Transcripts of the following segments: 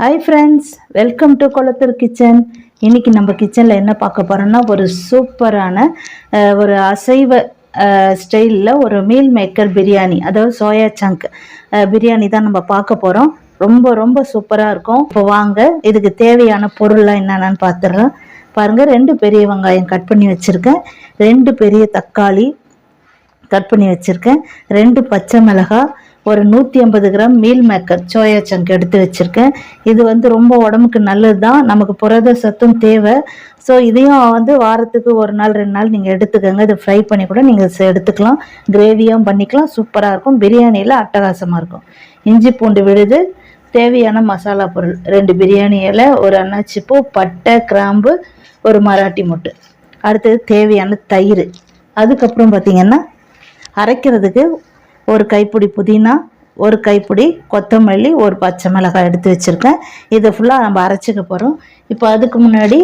Hi friends, welcome to Kolathur kitchen. இன்றைக்கி நம்ம கிச்சனில் என்ன பார்க்க போகிறோன்னா ஒரு சூப்பரான ஒரு அசைவ ஸ்டைலில் ஒரு மீல் மேக்கர் பிரியாணி, அதாவது சோயா சங்க் பிரியாணி தான் நம்ம பார்க்க போகிறோம். ரொம்ப ரொம்ப சூப்பராக இருக்கும். இப்போ வாங்க இதுக்கு தேவையான பொருள்லாம் என்னென்னு பார்த்துடலாம். பாருங்கள், 2 பெரிய வெங்காயம் கட் பண்ணி வச்சுருக்கேன், 2 பெரிய தக்காளி கட் பண்ணி வச்சுருக்கேன், 2 பச்சை மிளகாய், ஒரு 150 gram meal maker soya chunk எடுத்து வச்சுருக்கேன். இது ரொம்ப உடம்புக்கு நல்லது தான், நமக்கு புரத சத்தும் தேவை. ஸோ இதையும் வாரத்துக்கு 1 நாள் 2 நாள் நீங்கள் எடுத்துக்கோங்க. இதை ஃப்ரை பண்ணி கூட நீங்கள் எடுத்துக்கலாம், கிரேவியும் பண்ணிக்கலாம். சூப்பராக இருக்கும், பிரியாணியில் அட்டகாசமாக இருக்கும். இஞ்சி பூண்டு விழுது, தேவையான மசாலா பொருள் 2 பிரியாணி இலை, ஒரு அன்னாச்சிப்பூ, பட்டை, கிராம்பு, ஒரு மராட்டி மொட்டு. அடுத்தது தேவையான தயிர். அதுக்கப்புறம் பார்த்திங்கன்னா அரைக்கிறதுக்கு ஒரு கைப்பிடி புதினா, ஒரு கைப்பிடி கொத்தமல்லி, ஒரு பச்சை மிளகாய் எடுத்து வச்சுருக்கேன். இதை ஃபுல்லாக நம்ம அரைச்சிக்க போகிறோம். இப்போ அதுக்கு முன்னாடி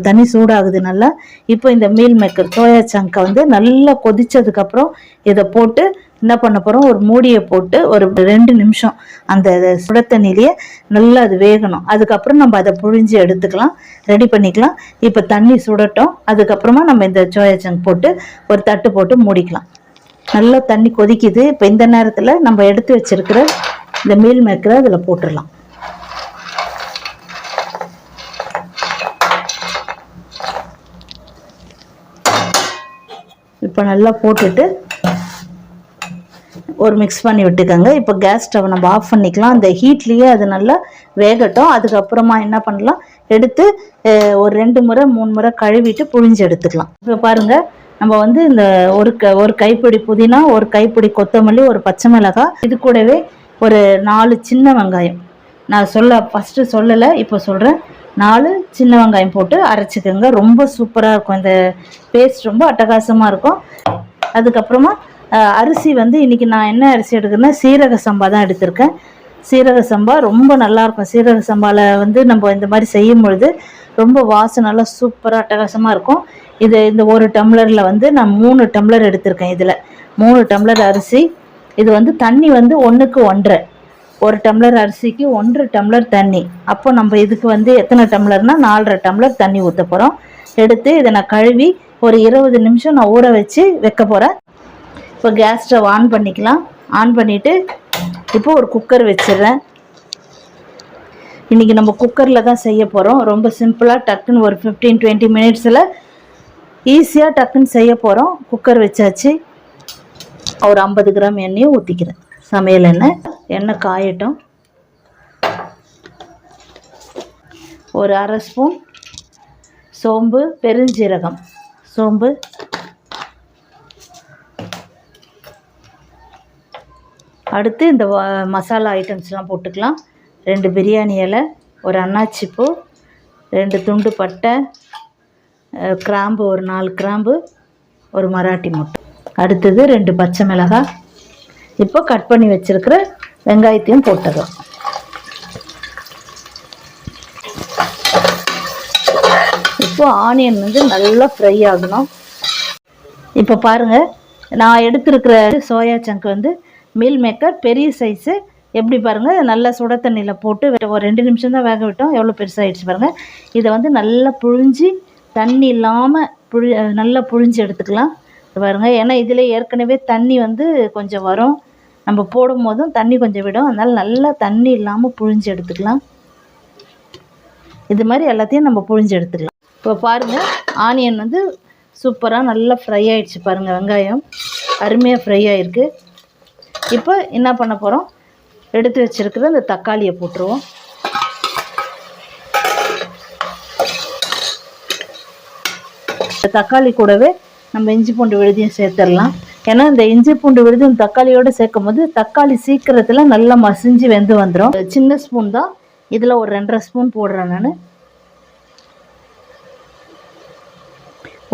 தண்ணி சூடாகுது நல்லா. இப்போ இந்த மீல் மேக்கர் சோயா சங்கை நல்லா கொதித்ததுக்கப்புறம் இதை போட்டு என்ன பண்ண போகிறோம், ஒரு மூடியை போட்டு ஒரு 2 நிமிஷம் அந்த சுட தண்ணியிலேயே நல்லா அது வேகணும். அதுக்கப்புறம் நம்ம அதை புழிஞ்சு எடுத்துக்கலாம், ரெடி பண்ணிக்கலாம். இப்போ தண்ணி சுடட்டும், அதுக்கப்புறமா நம்ம இந்த சோயா சங்க் போட்டு ஒரு தட்டு போட்டு மூடிக்கலாம். நல்லா தண்ணி கொதிக்குது. இப்போ இந்த நேரத்தில் நம்ம எடுத்து வச்சிருக்கிற இந்த மீல் மேக்கரை அதில் போட்டுடலாம். இப்போ நல்லா போட்டுட்டு ஒரு மிக்ஸ் பண்ணி விட்டுக்கோங்க. இப்போ கேஸ் ஸ்டவ் நம்ம ஆஃப் பண்ணிக்கலாம். அந்த ஹீட்லேயே அது நல்லா வேகட்டும். அதுக்கப்புறமா என்ன பண்ணலாம், எடுத்து ஒரு 2 முறை 3 முறை கழுவிட்டு புழிஞ்சு எடுத்துக்கலாம். இப்போ பாருங்கள், நம்ம இந்த ஒரு கைப்பிடி புதினா, ஒரு கைப்பிடி கொத்தமல்லி, ஒரு பச்சை மிளகாய், இது கூடவே ஒரு 4 சின்ன வெங்காயம். நான் ஃபஸ்ட்டு சொல்லலை, இப்போ சொல்கிறேன். 4 சின்ன வெங்காயம் போட்டு அரைச்சிக்கோங்க. ரொம்ப சூப்பராக இருக்கும், இந்த பேஸ்ட் ரொம்ப அட்டகாசமாக இருக்கும். அதுக்கப்புறமா அரிசி இன்றைக்கி நான் என்ன அரிசி எடுக்கிறேன்னா சீரக சம்பா தான் எடுத்திருக்கேன். சீரக சம்பா ரொம்ப நல்லாயிருக்கும். சீரக சம்பாவில் நம்ம இந்த மாதிரி செய்யும் பொழுது ரொம்ப வாசனை நல்லா சூப்பராக அட்டகாசமாக இருக்கும். இந்த ஒரு டம்ளரில் நான் 3 டம்ளர் எடுத்திருக்கேன். இதில் 3 டம்ளர் அரிசி. இது தண்ணி 1க்கு 1.5. 1 டம்ளர் அரிசிக்கு 1 டம்ளர் தண்ணி. அப்போ நம்ம இதுக்கு எத்தனை டம்ளர்னால் 4.5 டம்ளர் தண்ணி ஊற்ற போகிறோம். எடுத்து இதை நான் கழுவி ஒரு 20 நிமிஷம் நான் ஊற வச்சு வைக்க போகிறேன். இப்போ கேஸ் ஸ்டவ் ஆன் பண்ணிக்கலாம். ஆன் பண்ணிவிட்டு இப்போ ஒரு குக்கர் வச்சிடுறேன். இன்றைக்கி நம்ம குக்கரில் தான் செய்ய போகிறோம். ரொம்ப சிம்பிளாக டக்குன்னு ஒரு 15-20 மினிட்ஸில் ஈஸியாக டக்குன்னு செய்ய போகிறோம். குக்கர் வச்சாச்சு. ஒரு 50 கிராம் எண்ணெயும் ஊற்றிக்கிறேன், சமையல் எண்ணெய் காயட்டும். ஒரு 1/2 ஸ்பூன் சோம்பு, பெருஞ்சீரகம், சோம்பு, அடுத்து இந்த மசாலா ஐட்டம்ஸ்லாம் போட்டுக்கலாம். 2 பிரியாணி இலை, ஒரு அன்னாச்சிப்பூ, 2 துண்டு பட்டை, கிராம்பு, ஒரு 4 கிராம்பு, ஒரு மராட்டி மொட்டு. அடுத்தது 2 பச்சை மிளகாய். இப்போ கட் பண்ணி வச்சுருக்கிற வெங்காயத்தையும் போட்டுக்கலாம். இப்போ ஆனியன் நல்லா ஃப்ரை ஆகணும். இப்போ பாருங்கள், நான் எடுத்துருக்கிற சோயா சங்க் மீல் மேக்கர் பெரிய சைஸு. எப்படி பாருங்கள், நல்லா சுட தண்ணியில் போட்டு ஒரு 2 நிமிஷம் தான் வேக விட்டோம். எவ்வளோ பெருசாகிடுச்சு பாருங்கள். இதை நல்லா புழிஞ்சு தண்ணி இல்லாமல் நல்லா புழிஞ்சு எடுத்துக்கலாம் பாருங்கள். ஏன்னா இதில் ஏற்கனவே தண்ணி கொஞ்சம் வரும், நம்ம போடும் போதும் தண்ணி கொஞ்சம் விடும். அதனால் நல்லா தண்ணி இல்லாமல் புழிஞ்சு எடுத்துக்கலாம். இது மாதிரி எல்லாத்தையும் நம்ம புழிஞ்சு எடுத்துக்கலாம். இப்போ பாருங்கள், ஆனியன் சூப்பராக நல்லா ஃப்ரை ஆகிடுச்சு பாருங்கள். வெங்காயம் அருமையாக ஃப்ரை ஆகிருக்கு. இப்போ என்ன பண்ண போகிறோம், எடுத்து வச்சுருக்கிற இந்த தக்காளியை போட்டுருவோம். இந்த தக்காளி கூடவே நம்ம இஞ்சி பூண்டு விழுதியும் சேர்த்துடலாம். ஏன்னா இந்த இஞ்சி பூண்டு விழுதியும் தக்காளியோடு சேர்க்கும் போது தக்காளி சீக்கிரத்தில் நல்லா மசிஞ்சு வெந்து வந்துடும். சின்ன ஸ்பூன் தான், இதில் ஒரு 2.5 ஸ்பூன் போடுறேன் நான்.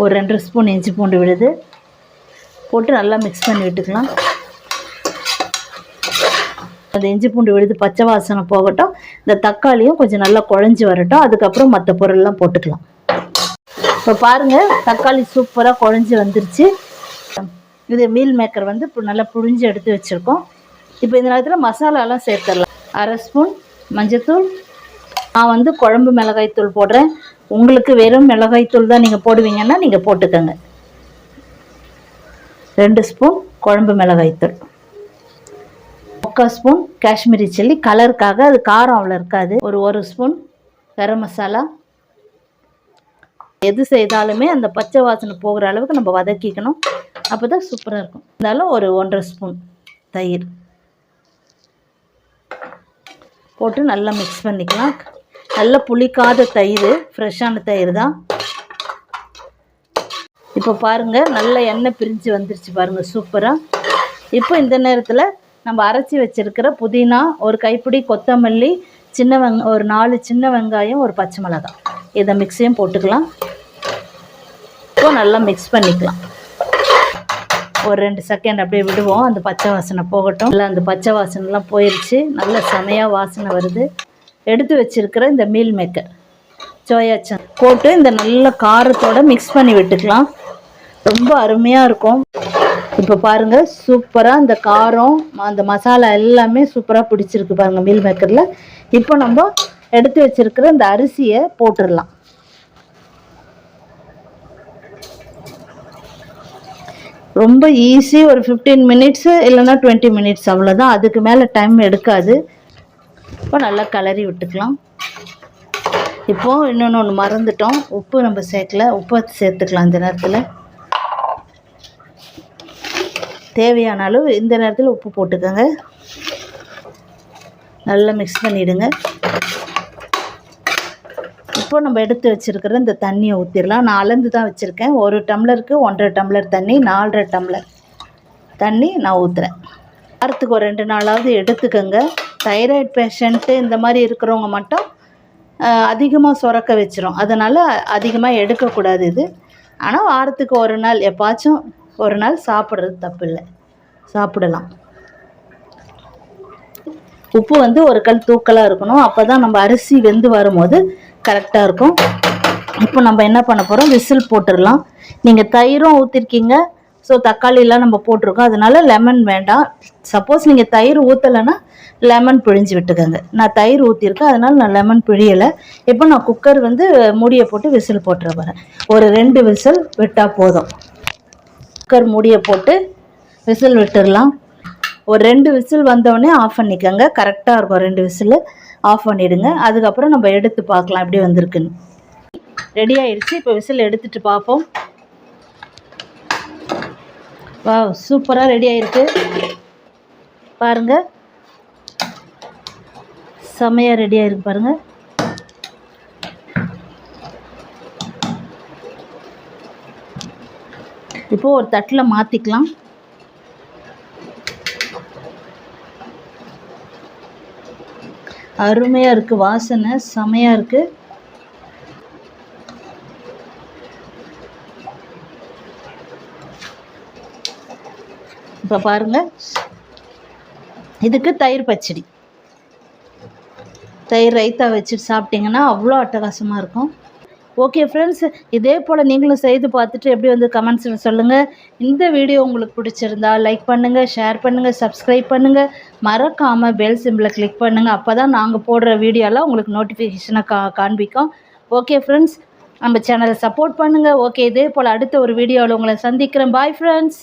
ஒரு 2 ஸ்பூன் இஞ்சி பூண்டு விழுது போட்டு நல்லா மிக்ஸ் பண்ணி விட்டுக்கலாம். அந்த இஞ்சி பூண்டு விழுது பச்சை வாசனை போகட்டும். இந்த தக்காளியும் கொஞ்சம் நல்லா குழஞ்சி வரட்டும். அதுக்கப்புறம் மற்ற பொருள்லாம் போட்டுக்கலாம். இப்போ பாருங்கள், தக்காளி சூப்பராக குழஞ்சி வந்துருச்சு. இது மீல் மேக்கர் இப்போ நல்லா புழிஞ்சு எடுத்து வச்சுருக்கோம். இப்போ இந்த நேரத்தில் மசாலாலாம் சேர்த்துடலாம். 1/2 ஸ்பூன் மஞ்சத்தூள். நான் வந்து குழம்பு மிளகாய்த்தூள் போடுறேன். உங்களுக்கு வெறும் மிளகாய்த்தூள் தான் நீங்கள் போடுவீங்கன்னா நீங்கள் போட்டுக்கோங்க. 2 ஸ்பூன் குழம்பு மிளகாய்த்தூள், 3/4 ஸ்பூன் காஷ்மீரி சில்லி கலருக்காக, அது காரம் அவ்வளோ இருக்காது. ஒரு ஸ்பூன் கரம் மசாலா. எது செய்தாலுமே அந்த பச்சை வாசனை போகிற அளவுக்கு நம்ம வதக்கிக்கணும், அப்போ தான் சூப்பராக இருக்கும். இருந்தாலும் ஒரு 1/2 ஸ்பூன் தயிர் போட்டு நல்லா மிக்ஸ் பண்ணிக்கலாம். நல்ல புளிக்காத தயிர், ஃப்ரெஷ்ஷான தயிர் தான். இப்போ பாருங்கள், நல்ல எண்ணெய் பிரிஞ்சு வந்துருச்சு பாருங்கள், சூப்பராக. இப்போ இந்த நேரத்தில் நம்ம அரைச்சி வச்சுருக்கிற புதினா, ஒரு கைப்பிடி கொத்தமல்லி, ஒரு 4 சின்ன வெங்காயம், ஒரு பச்சை மிளகாய், இதை மிக்ஸையும் போட்டுக்கலாம். இப்போ நல்லா மிக்ஸ் பண்ணிக்கலாம். ஒரு 2 செகண்ட் அப்படியே விடுவோம், அந்த பச்சை வாசனை போகட்டும். இல்லை, அந்த பச்சை வாசனைலாம் போயிடுச்சு, நல்ல செமையாக வாசனை வருது. எடுத்து வச்சுருக்கிற இந்த மீல் மேக்கர் சோயா சங்க் போட்டு இந்த நல்ல காரத்தோடு மிக்ஸ் பண்ணி விட்டுக்கலாம். ரொம்ப அருமையாக இருக்கும். இப்போ பாருங்கள், சூப்பராக இந்த காரம், அந்த மசாலா எல்லாமே சூப்பராக பிடிச்சிருக்கு பாருங்கள் மீல் மேக்கரில். இப்போ நம்ம எடுத்து வச்சுருக்கிற இந்த அரிசியை போட்டுடலாம். ரொம்ப ஈஸி, ஒரு 15 மினிட்ஸு இல்லைன்னா 20 மினிட்ஸ், அவ்வளோதான். அதுக்கு மேலே டைம் எடுக்காது. இப்போ நல்லா கிளறி விட்டுக்கலாம். இப்போது இன்னொன்று மறந்துட்டோம், உப்பு நம்ம சேர்க்கல, உப்பு சேர்த்துக்கலாம் இந்த நேரத்தில். தேவையான அளவு இந்த நேரத்தில் உப்பு போட்டுக்கோங்க. நல்லா மிக்ஸ் பண்ணிவிடுங்க. இப்போ நம்ம எடுத்து வச்சுருக்கிற இந்த தண்ணியை ஊற்றிடலாம். நான் அளந்து தான் வச்சுருக்கேன். 1 டம்ளருக்கு 1.5 டம்ளர் தண்ணி, 4.5 டம்ளர் தண்ணி நான் ஊற்றுறேன். வாரத்துக்கு ஒரு 2 நாளாவது எடுத்துக்கோங்க. தைராய்டு பேஷண்ட்டு இந்த மாதிரி இருக்கிறவங்க மட்டும் அதிகமாக சுரக்க வச்சிரும், அதனால் அதிகமாக எடுக்கக்கூடாது இது. ஆனால் வாரத்துக்கு ஒரு நாள், எப்பாச்சும் ஒரு நாள் சாப்பிட்றது தப்பு இல்லை, சாப்பிடலாம். உப்பு வந்து ஒரு கல் தூக்கலாக இருக்கணும், அப்போ தான் நம்ம அரிசி வெந்து வரும்போது கரெக்டாக இருக்கும். இப்போ நம்ம என்ன பண்ண போகிறோம், விசில் போட்டுடலாம். நீங்கள் தயிரும் ஊற்றிருக்கீங்க, ஸோ தக்காளியெலாம் நம்ம போட்டிருக்கோம், அதனால லெமன் வேண்டாம். சப்போஸ் நீங்கள் தயிர் ஊற்றலைன்னா லெமன் பிழிஞ்சு விட்டுக்கோங்க. நான் தயிர் ஊற்றிருக்கேன், அதனால் நான் லெமன் பிழியலை. இப்போ நான் குக்கர் வந்து மூடியை போட்டு விசில் போட்டுற போகிறேன். ஒரு 2 விசில் விட்டால் போதும். குக்கர் மூடியை போட்டு விசில் விட்டுடலாம். ஒரு 2 விசில் வந்தோடனே ஆஃப் பண்ணிக்கோங்க, கரெக்டாக இருக்கும். 2 விசில் ஆஃப் பண்ணிவிடுங்க. அதுக்கப்புறம் நம்ம எடுத்து பார்க்கலாம் எப்படி வந்திருக்குன்னு. ரெடி ஆகிடுச்சு. இப்போ விசில் எடுத்துகிட்டு பார்ப்போம். வா, சூப்பராக ரெடி ஆகிருக்கு பாருங்கள், செம்மையாக ரெடி ஆகிருக்கு பாருங்கள். இப்போது ஒரு தட்டில் மாற்றிக்கலாம். அருமையாக இருக்குது, வாசனை செமையாக இருக்குது. இப்போ பாருங்கள், இதுக்கு தயிர் பச்சடி, தயிர் ரைத்தா வச்சுட்டு சாப்பிட்டிங்கன்னா அவ்வளோ அட்டகாசமாக இருக்கும். ஓகே ஃப்ரெண்ட்ஸ், இதே போல் நீங்களும் செய்து பார்த்துட்டு எப்படி வந்து கமெண்ட்ஸில் சொல்லுங்கள். இந்த வீடியோ உங்களுக்கு பிடிச்சிருந்தா லைக் பண்ணுங்கள், ஷேர் பண்ணுங்கள், சப்ஸ்கிரைப் பண்ணுங்கள், மறக்காமல் பெல் சிம்பிளை கிளிக் பண்ணுங்கள். அப்போ தான் நாங்கள் போடுற வீடியோலாம் உங்களுக்கு நோட்டிஃபிகேஷனாக காண்பிக்கும். ஓகே ஃப்ரெண்ட்ஸ், நம்ம சேனலை சப்போர்ட் பண்ணுங்கள். ஓகே, இதே போல் அடுத்த ஒரு வீடியோவில் உங்களை சந்திக்கிறேன். Bye friends.